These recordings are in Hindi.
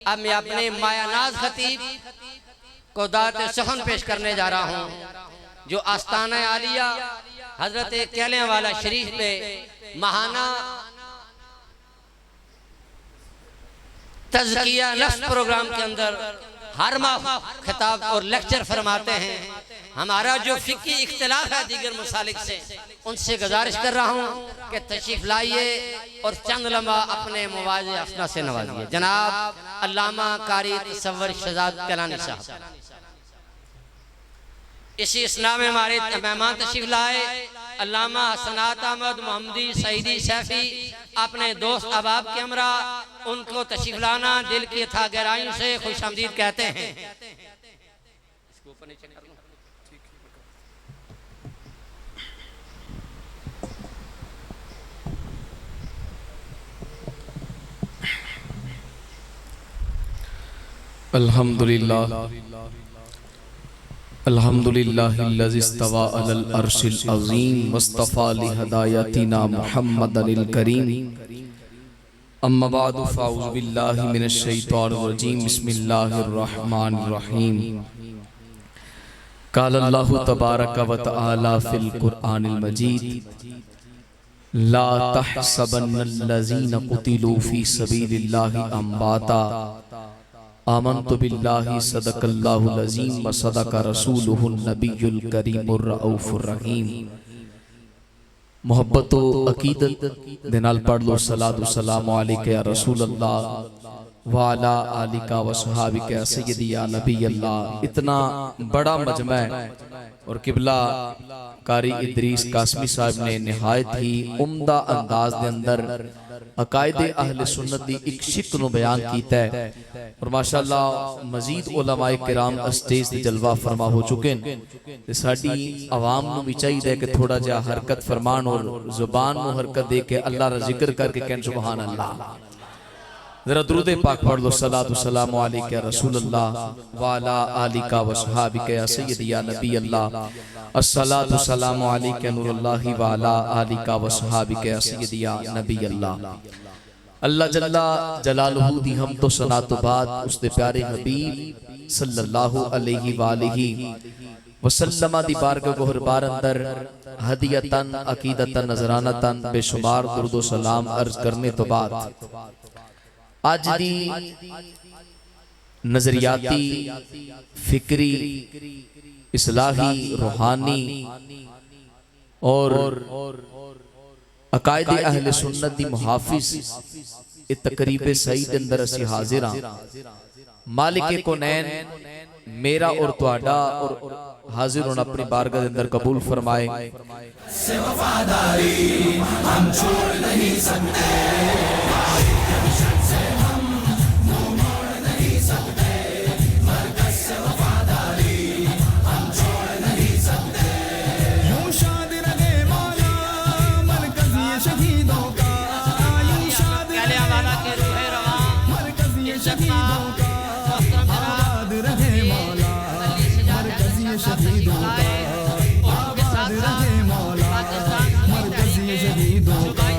अब मैं अपने मायानाज खतीब को दात सखन पेश करने जा रहा हूँ, जो आस्ताना आलिया हजरत कहले वाला शरीफ में महाना तज़किया नफ्स प्रोग्राम के अंदर हर माह खिताब और लेक्चर फरमाते हैं। हमारा जो फिकी इख्तिलाफ है दीगर मुसालिक से, उनसे गुजारिश कर रहा हूँ कि तशरीफ लाइए और चंद लम्हा अपने मवाज़े अफ़ना से नवाजिए। जनाब अल्लामा कारी तसव्वुर शहजाद कैलानी साहब। इसी इस्लाम में हमारे मेहमान तशरीफ लाए अल्लामा हसनात अहमद मोहम्मदी सईदी सैफी, अपने दोस्त अहबाब के हमरा, उनको तशरीफ लाना दिल की था गहराइयों से खुशामदीद कहते हैं। अल्हम्दुलिल्लाह अल्हम्दुलिल्लाहिल्लज़ी इस्तवा अलल अर्शिल अज़ीम वस्तफ़ा लिहदायतिना मुहम्मदनिल करीम। अम्मा बादु फ़अऊज़ु बिल्लाहि मिनश शैतानिर रजीम। बिस्मिल्लाहिर रहमानिर रहीम। क़ाल अल्लाहु तबारक व तआला फ़िल क़ुरआनिल मजीद ला तहसबन्नल्लज़ीना क़ुतिलू फ़ी सबीलिल्लाहि अम्वाता आमन्तु बिल्लाहि सदक़ल्लाहुल अज़ीम व सदक़ रसूलुहुन नबियुल करीमुर रऊफ़ुर रहीम। मोहब्बत व अकीदत दे नाल पढ़ लो सलातु सलाम अलैका या रसूल अल्लाह व अला आलिका व सहाबिका सय्यदी या नबी अल्लाह। इतना बड़ा मजमा और किबला कारी इदरीस कासमी साहब ने निहायत ही उम्दा अंदाज के अंदर अकायदे अहले सुन्नत दी एक शिक नूं बयान कीता है और माशाअल्लाह मजीद उलमाए किराम स्टेज ते जलवा फरमा हो चुके हैं। ते साडी आवाम नूं भी चाहिए कि थोड़ा जा हरकत फरमान और जुबान नूं हरकत दे के अल्लाह दा जिक्र करके कहन सुभान अल्लाह। जरा दुरूद पाक पढ़ लो सलातु सलाम अलैका रसूल अल्लाह व अला आलिका व सहाबिका या सय्यदी या नबी अल्लाह। अस्सलातु सलाम अलैका नूरुल्लाहि व अला आलिका व सहाबिका या सय्यदी या नबी अल्लाह। अल्लाह जल्ला जलालुहू दी हम तो सना तो बाद उसदे प्यारे हबीब सल्लल्लाहु अलैहि वालिही वसल्लम दी बारगाह गोहरबार अंदर हदियतन अकीदतन नजरानतन बेशुमार दुरूद व सलाम अर्ज करने तो बाद आज दी नजरियाती फिक्री इस्लाही रूहानी और अकायदे अहले सुन्नत दी मुहाफिज ए तकरीबे सही दे अंदर असी हाजिर हां। मालिक कौनैन मेरा और तुहाडा और हाजिर होना अपनी बारगाह के अंदर कबूल फरमाए। से वफादारी हम छोड़ नहीं सकते, से हम मुंह मोड़ नहीं सकते, मरकज़ से वफादारी हम छोड़ नहीं सकते। यूं शाद रहे मौला मरकज़ ये शहीदों का, यूं शाद कहले वाला के रूहे रवा मरकज़ ये शहीदों का, आबाद रहे मौला मरकज़ ये शहीदों का, आबाद रहे मौला मरकज़ ये शहीदों का।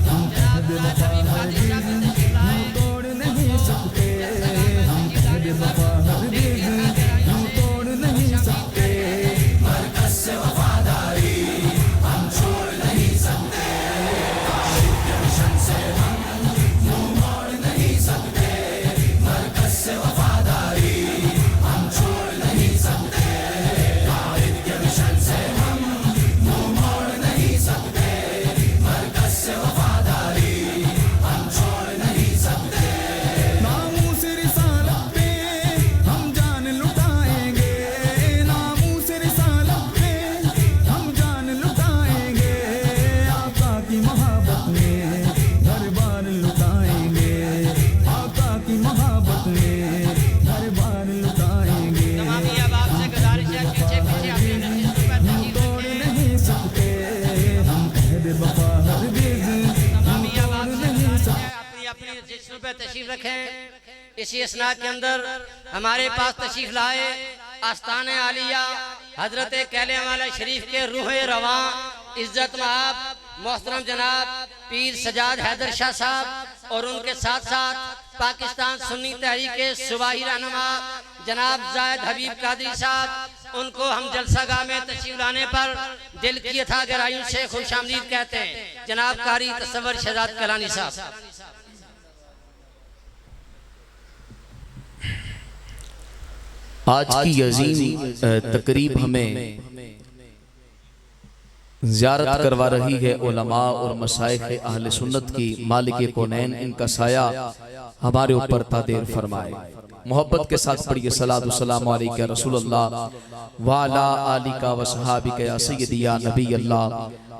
हम कहते वफा हरगिज़ यूं तोड़ नहीं सकते, हम कहते वफा हरगिज़ यूं तोड़ नहीं सकते, मरकज़ से वफादारी हम छोड़ नहीं सकते, मिशन से हम मुंह मोड़ नहीं सकते, मरकज़ से वफादारी हम छोड़ नहीं सकते, कायद के मिशन से हम मुंह मोड़ नहीं सकते, मरकज़ से वफादारी हम छोड़ नहीं सकते। नामूस रिसालत पे हम जान लुटाएंगे, नामूस रिसालत पे हम जान लुटाएंगे, आका की मोहब्बत में घर बार लुटाएंगे, आका की मोहब्बत में घर बार लुटाएंगे। तमामी अहबाब से गुजारिश है पीछे पीछे अपनी नज़र पर हम तोड़ नहीं सकते, हम कहते वफा हरगिज़ हम तोड़ नहीं सकते। अपनी अपनी जिस्म पे तशरीफ रखें। इसी इसनाद के अंदर हमारे पास तशरीफ लाए आस्ताने आलिया हजरत कहले वाला शरीफ के रूहे रवा इज्जत महब मोहतरम जनाब पीर सजाद हैदर शाह साहब और उनके साथ साथ पाकिस्तान सुन्नी तहरीक सुबाही रहनुमा जनाब जायद हबीब कादरी साहब, उनको हम जलसागाह में तशरीफ लाने पर दिल किया था गहराइयों से खुशामदीद कहते हैं। जनाब कारी तसव्वुर शहजाद कलानी साहब। आज की अजीम तकरीब हमें ज़ियारत करवा रही है उलमा और मशाइख अहले सुन्नत की। मालिक कौनैन इनका साया हमारे ऊपर तादेर फरमाए। मोहब्बत के साथ पढ़िए सलातु सलामु अलैका रसूलुल्लाह व अला आलिका व सहाबिका या सय्यदी या नबी अल्लाह,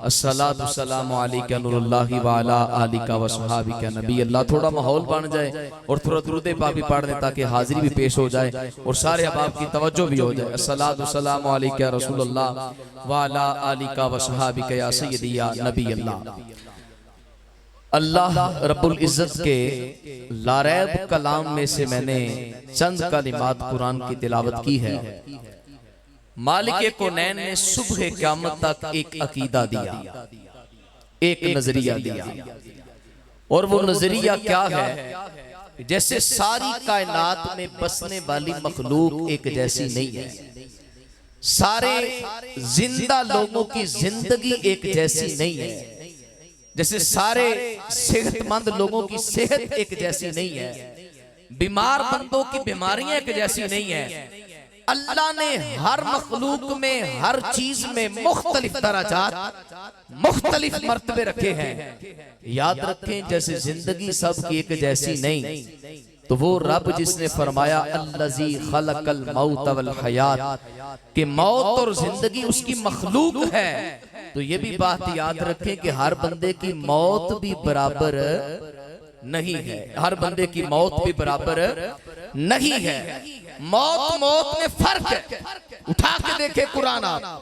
अस्सलातु सलामु अलैका नूरुल्लाहि व अला आलिका व सहाबिका नबी अल्लाह। थोड़ा माहौल बन जाए और थोड़ा दुरूद पाक भी पढ़ दें ताकि हाजिरी भी पेश हो जाए और सारे अहबाब की तवज्जो भी हो जाए। अस्सलातु सलामु अलैका रसूलुल्लाह व अला आलिका व सहाबिका या सय्यदी या नबी अल्लाह। अल्लाह रब्बुल इज्जत के लारैब कलाम में से मैंने चंद कलिमात कुरान की तिलावत की है। मालिक कौनैन ने सुबह क़यामत तक एक अकीदा दिया, एक नजरिया दिया, और वो नजरिया क्या है? जैसे सारी कायनात में बसने वाली मखलूक एक जैसी नहीं है, सारे जिंदा लोगों की जिंदगी एक जैसी नहीं है, जैसे सारे सेहतमंद लोगों की सेहत एक जैसी नहीं है, बीमार बंदों की बीमारियां एक जैसी नहीं है। अल्लाह ने हर मखलूक में हर चीज में मुख्तलिफ दराजात, मुख्तलिफ मर्तबे रखे हैं। याद रखें, जैसे जिंदगी सबकी एक जैसी नहीं, तो वो रब जिसने फरमाया अल्लज़ी खलकल मौत वल हयात, कि मौत और जिंदगी उसकी मखलूक है, तो ये भी बात याद रखें कि हर बंदे की मौत भी बराबर नहीं है, हर बंदे की मौत भी बराबर नहीं है। मौत में फर्क है। उठा के देखे कुरान, आप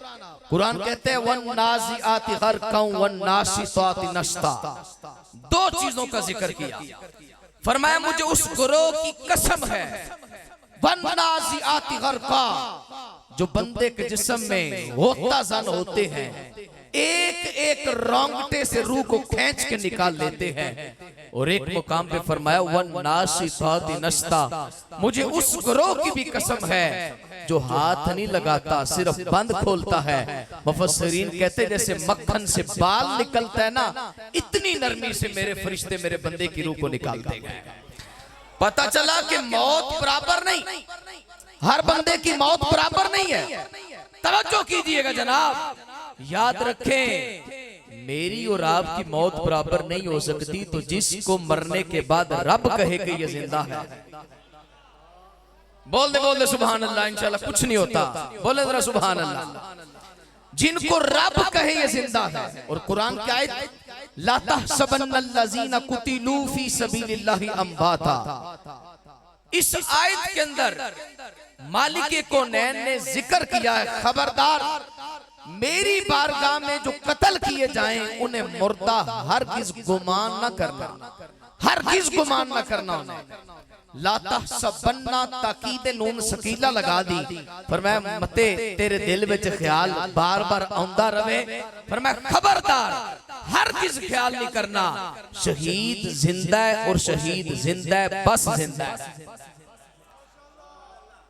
कुरान कहते हैं वन नाज़िआति गरक़न वन नाशिताति नश्ता। दो चीजों का जिक्र किया, फरमाया मुझे उस गिरोह की कसम है वन नाज़िआति गरक़ा, जो बंदे के जिस्म में होता जन होते हैं, एक एक रोंगटे से रूह को खींच के निकाल लेते हैं। और एक मुकाम पे फरमाया वन नाशिताति नश्ता, मुझे उस गिरोह की भी कसम है जो हाथ नहीं लगाता, सिर्फ बंद खोलता है। मुफस्सिरीन कहते जैसे मक्खन से बाल निकलता है ना, इतनी नरमी से मेरे फरिश्ते मेरे बंदे की रूह को निकालते गए। पता चला कि मौत बराबर नहीं, हर बंदे की मौत बराबर नहीं है। तवज्जो कीजिएगा जनाब, याद रखें मेरी और आपकी मौत बराबर नहीं हो सकती, तो जिसको मरने के बाद रब कहे कि ये जिंदा है, बोल दे सुभान अल्लाह, इंशाल्लाह कुछ नहीं होता, बोले जरा सुभान अल्लाह। जिनको रब कहे ये जिंदा है। और कुरान की आयत ला तहसबन्नल्लज़ीना कुतिलू फी सबीलिल्लाहि अम्वाता, इस आयत के अंदर मालिक कौनैन ने जिक्र किया है, खबरदार मेरी बारगाह में जो कत्ल किए जाएं उन्हें मुर्दा हरगिज गुमान न करना, हरगिज गुमान न करना उन्हें। ला तहसबन्ना ताकीद नून सकीला लगा दी, फरमाया मते तेरे दिल में ख्याल बार बार आंदा रहे, फरमाया खबरदार हरगिज ख्याल नहीं करना, शहीद जिंदा है और शहीद जिंदा है, बस जिंदा है।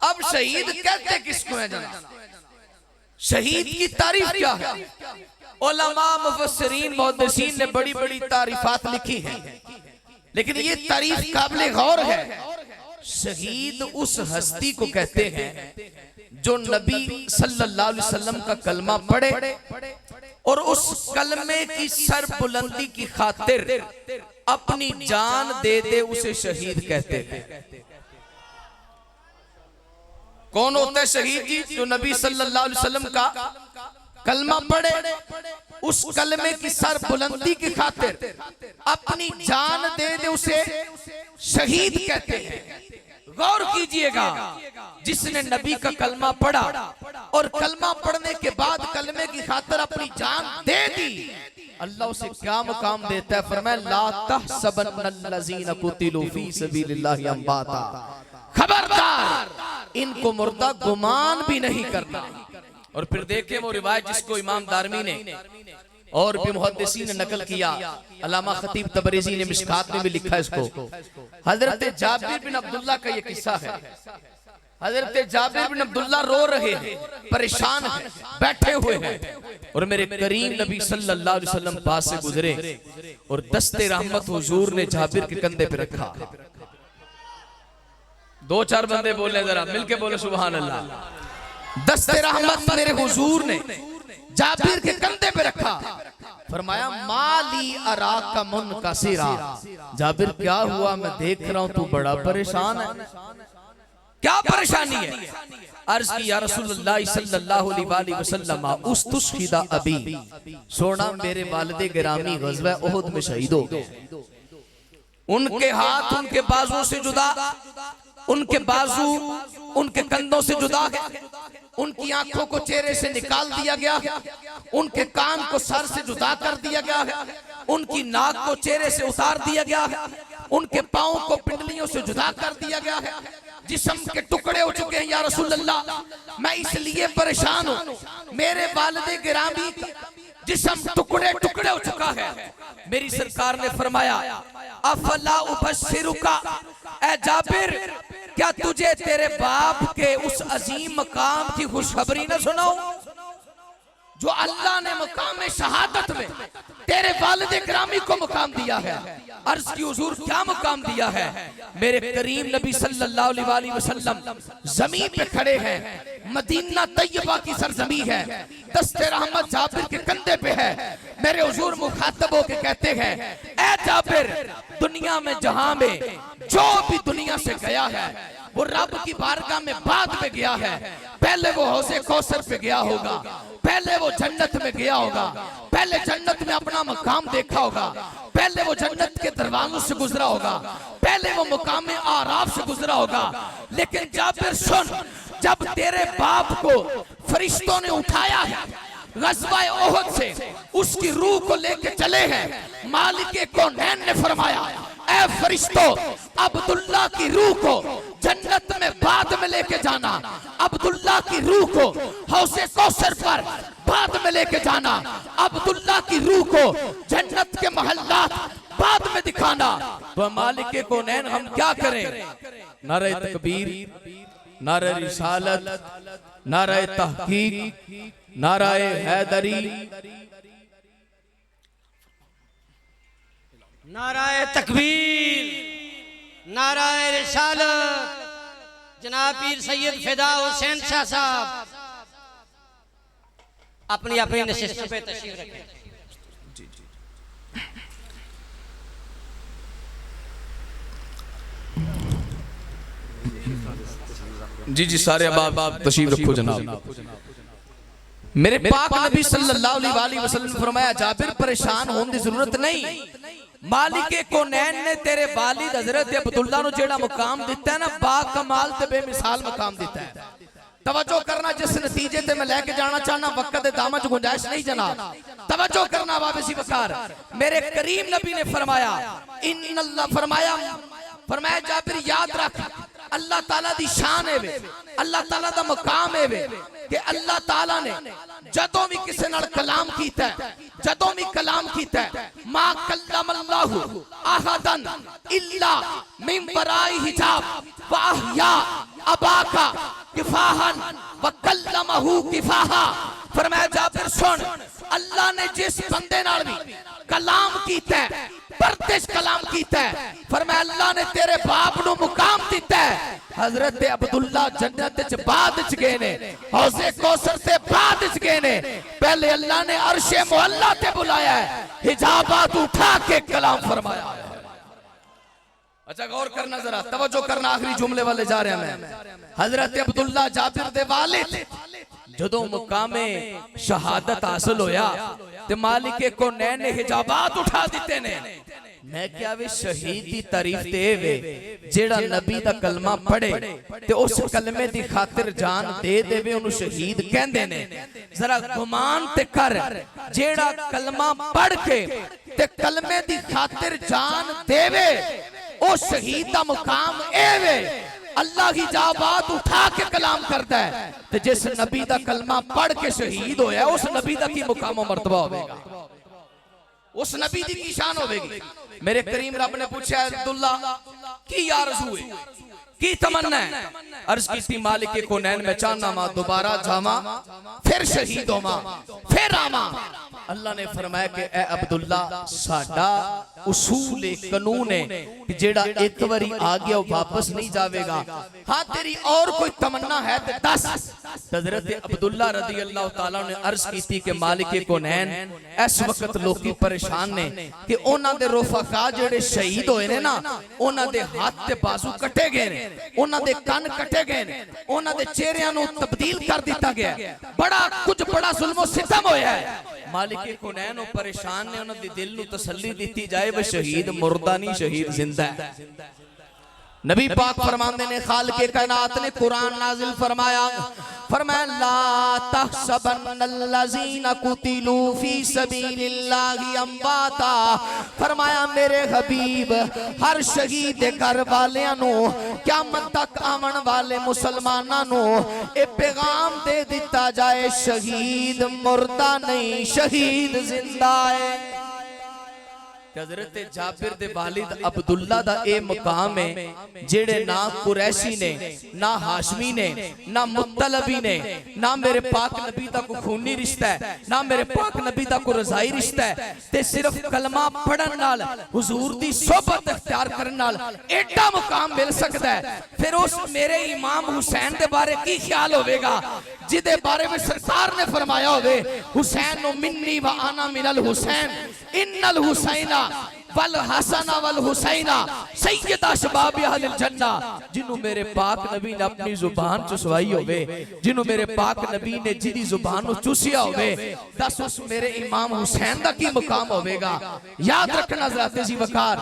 अब शहीद कहते किसको है जनाब? शहीद की तारीफ क्या है? उलमा मुफस्सिरीन मुहद्दिसीन ने बड़ी बड़ी तारीफात लिखी हैं, लेकिन ये तारीफ काबिल गौर है। शहीद उस हस्ती को कहते हैं जो नबी सल्लल्लाहु अलैहि वसल्लम का कलमा पढ़े और उस कलमे की सरबुलंदी की खातिर अपनी जान दे दे, उसे शहीद कहते हैं। कौन होता है शहीद जी? जो नबी सल्लल्लाहु अलैहि वसल्लम का कलमा पढ़े, उस कलमे की सर बुलंदी की खातिर अपनी जान दे दे, उसे शहीद कहते हैं। गौर कीजिएगा, जिसने नबी का कलमा पढ़ा और कलमा पढ़ने के बाद कलमे की खातिर अपनी जान दे दी, अल्लाह उसे क्या मुकाम देता है? फरमाया ला तहसबन्नल्लज़ीना कुतिलू फी सबीलिल्लाहि अम्वाता, खबरदार इनको मुर्दा गुमान भी नहीं करना। और फिर देखें वो रिवायत जिसको इमाम दारमी ने और भी मुहद्दिसीन ने नकल किया, अल्लामा खतीब तबरेज़ी ने मिशकात में भी लिखा है इसको। हजरत जाबिर बिन अब्दुल्ला का ये किस्सा है। हजरत जाबिर बिन अब्दुल्ला रो रहे हैं, परेशान हैं, बैठे हुए हैं और मेरे करीम नबी सल्लल्लाहु अलैहि वसल्लम पास से गुजरे और दस्ते रहमत हुजूर ने जाबिर के कंधे पे रखा। दो चार बंदे बोले, जरा मिलके बोले सुभान अल्लाह। दस्ते रहमत मेरे हुजूर ने जाबिर के कंधे पे रखा, फरमाया माली अरा का मुन का सिरा। जाबिर क्या हुआ, मैं देख रहा हूं तू बड़ा परेशान है, क्या परेशानी है? अर्ज की या रसूलुल्लाह सल्लल्लाहु अलैहि वसल्लम उस्तुशहिदा अबी, सोना मेरे वालिद गिरामी गज़वा उहुद में शहीद हो गए। उनके हाथ उनके बाजू से जुदा, उनके बाजू उनके कंधों से जुदा है, उनकी आंखों को चेहरे से निकाल दिया गया है, उनके कान को सर से जुदा कर दिया गया है, उनकी नाक को चेहरे से उतार दिया गया है, उनके पांव को पिंडलियों से जुदा कर दिया गया है, जिस्म के टुकड़े हो चुके हैं। या रसूल अल्लाह, मैं इसलिए परेशान हूं, मेरे वालिद गिरामी का जिस्म टुकड़े टुकड़े हो चुका है। मेरी सरकार ने फरमाया अफला उबश्शिरुका, ए जाबिर क्या तुझे तेरे बाप के उस अजीम मकाम की खुशखबरी न सुनाऊं जो अल्लाह ने मकाम शहादत में तेरे वालिद गिरामी को मकाम दिया है। अर्ज की हुजूर क्या मकाम दिया है? मेरे करीम नबी सल्लल्लाहु अलैहि वसल्लम जमीन पे खड़े हैं, मदीना तैयबा की सरजमी है, दस्ते रहमत जाबिर के कंधे पे है। मेरे हुजूर मुखातब होके कहते हैं, ए जाबिर, दुनिया में जहां में जो भी दुनिया से गया है वो रब की बारगाह में बाद में गया है। पहले वो हौज़े कौसर पे गया होगा, पहले वो जन्नत में गया होगा, पहले जन्नत में अपना मकाम देखा होगा, पहले वो जन्नत के दरवाजों से गुजरा होगा, पहले वो मुकाम आराफ से गुजरा होगा। लेकिन जाबिर सुन, जब तेरे बाप को फरिश्तों ने उठाया है ग़ज़वा उहुद से, उसकी रूह को लेके चले हैं, मालिक कौनैन ने फरमाया ऐ फरिश्तों, अब्दुल्ला की रूह को जन्नत में बाद में लेके जाना, अब्दुल्ला की रूह को हौज़े कौसर पर बाद में लेके जाना, अब्दुल्ला की रूह को जन्नत के महल्लात बाद में दिखाना। तो मालिक कौनैन हम क्या करें? नारे तकबीर, नारे रिसालत, नारे तहकीक, नारे हैदरी, नाराए तकबीर, नाराए रिसालत, जनाब पीर सैयद फिदा हुसैन शाह साहब अपनी अपनी नशिस्त पे तशरीफ रखें। जी जी सारे अहबाब तशरीफ रखो जनाब। मेरे पाक नबी सल्लल्लाहु अलैहि वसल्लम ने फरमाया जाबिर परेशान होने की जरूरत नहीं, मालिक कौनैन ने तेरे वालिद हजरत अब्दुल्ला नु जेड़ा मुकाम दिता है ना, बा कमाल ते बेमिसाल मुकाम दिता है। तवज्जो करना, जिस नतीजे ते मैं लेके जाना चाहना वक्त दे दामन च गुंजाइश नहीं जनाब, तवज्जो करना वाबसी वकार। मेरे करीम नबी ने फरमाया इन्नल्लाह, फरमाया जाबिर याद रख, अल्लाह ताला दी शान है वे, अल्लाह ताला दा मुकाम है वे कि अल्लाह ताला ने जदों भी किसी नाल कलाम कीता है, जदों भी कलाम कीता है, मा कल्लमल्लाहु अहदन इल्ला मिन बराई हिजाब व अहया अबाका किफाहन व कल्लमहु किफाहा। फरमाया जाबिर सुन, अल्लाह ने जिस बंदे नाल भी कलाम कीता है, परदेश कलाम कीता है, फरमाया अल्लाह ने तेरे बाप नु मुकाम दिता है। हजरत अब्दुल्ला जन्नत च बाद च गए ने, हौज़े कौसर से बाद च गए ने, पहले अल्लाह ने अर्शे मुअल्ला ते बुलाया है, हिजाबात उठा के कलाम फरमाया। अच्छा गौर करना, जरा तवज्जो करना, आखिरी जुमले वाले जा रहे हैं मैं। हजरत अब्दुल्ला जाबिर दे वालिद जदों मुकामे शहादत हासिल होया ते मालिक कौनैन ने हिजाबात उठा दिते ने। मैं क्या वे शहीद दी तारीफ ते वे जेड़ा नबी दा कलमा पढ़े ते उस कलमे दी खातिर जान दे देवे, उन्हें शहीद कहंदे ने। जरा गुमान ते कर, जेड़ा कलमा पढ़ के ते कलमे दी खातिर जान देवे, ओ शहीद दा मुकाम एवे। अल्लाह की जाबात उठा के कलाम करता है, तो जिस नबी दा कलमा पढ़ के शहीद होया उस नबी दा की मुकाम मर्तबा होगा। उस नबी दी की शान होगी। मेरे करीम रब ने पूछा अब्दुल्ला की आरज़ू है, की तमन्ना है? अर्ज की मालिक कौनैन में चाहना मा दोबारा जावा, फिर शहीद होवा, फिर आवा। अल्लाह ने फरमाया कि ए अब्दुल्ला साडा उसूल कानून है कि जेड़ा एक बारी आ गया वापस नहीं जाएगा। हाँ तेरी और कोई तमन्ना है तो दस। हजरत अब्दुल्ला रज़ी अल्लाह तआला ने अर्ज की कि मालिक कौनैन इस वक्त लोग परेशान ने कि उन्हां दे रोफाका जेड़े शहीद होए ने ना, उन्हां दे हाथ ते बाजू कटे गए ने, उन्हां दे कान कटे गए ने, उन्हां दे चेहरिਆਂ ਨੂੰ तब्दील कर दिता गया, बड़ा कुछ बड़ा जुल्म सितम होया है। मालिक कौनैन परेशान ने, उन्हां दे दिल ਨੂੰ तसल्ली दी जाए वे शहीद मुर्दा नहीं शहीद जिंदा है। नबी पाक फरमाते ने खालिक कायनात ने कुरान नाजिल फरमाया, फरमाया ला तहसबन्नल्लज़ीना कुतिलू फी सबीलिल्लाहि अम्वाता। फरमाया मेरे हबीब हर शहीद दे घर वालियां नु क़यामत तक आवन वाले मुसलमानां नु ए पैगाम दे दिता जाए शहीद मुर्दा नहीं शहीद जिंदा है। हज़रत जाबिर दे वालिद अब्दुल्ला दा ए मुकाम है जेड़े ना कुरैशी ने, ना हाशमी ने, ना मुत्तलबी ने, ना मेरे पाक नबी दा कोई खूनी रिश्ता है, ना मेरे पाक नबी दा कोई रज़ाई रिश्ता है, ते सिर्फ कलमा पढ़न नाल हुजूर दी सोबत इख्तियार करन नाल एडा मुकाम मिल सकता है। फिर उस मेरे इमाम हुसैन दे बारे की ख्याल होवेगा जिदे बारे में सरकार ने फरमाया होवे हुसैन नु मिन्नी व आना मिनल हुसैन इन्नल हुसैना वल हसना वल हुसैना सैयदा शबाब अहलिल जन्ना। जिन्हों मेरे पाक नबी ने अपनी जुबान चुसवाई होवे, जिन्हों मेरे पाक नबी ने जिदी जुबान नु चूसिया होवे, दस उस मेरे इमाम हुसैन दा की मुकाम होवेगा। याद रखना हज़रात जी वकार,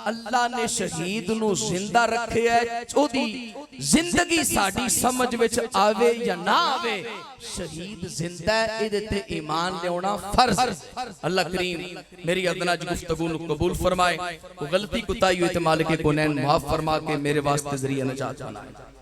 अल्लाह ने शहीद नु जिंदा रखे है, ओदी जिंदगी साडी समझ विच आवे या ना आवे, शहीद जिंदा है, इहदे ते ईमान लेना फर्ज। अल्लाह करीम मेरी अदना गुफ्तगू नु कबूल फरमाए, गलती कुताई हुई तो मालिक कौनैन माफ फरमा के मेरे वास्ते जरिया नजात बनाए।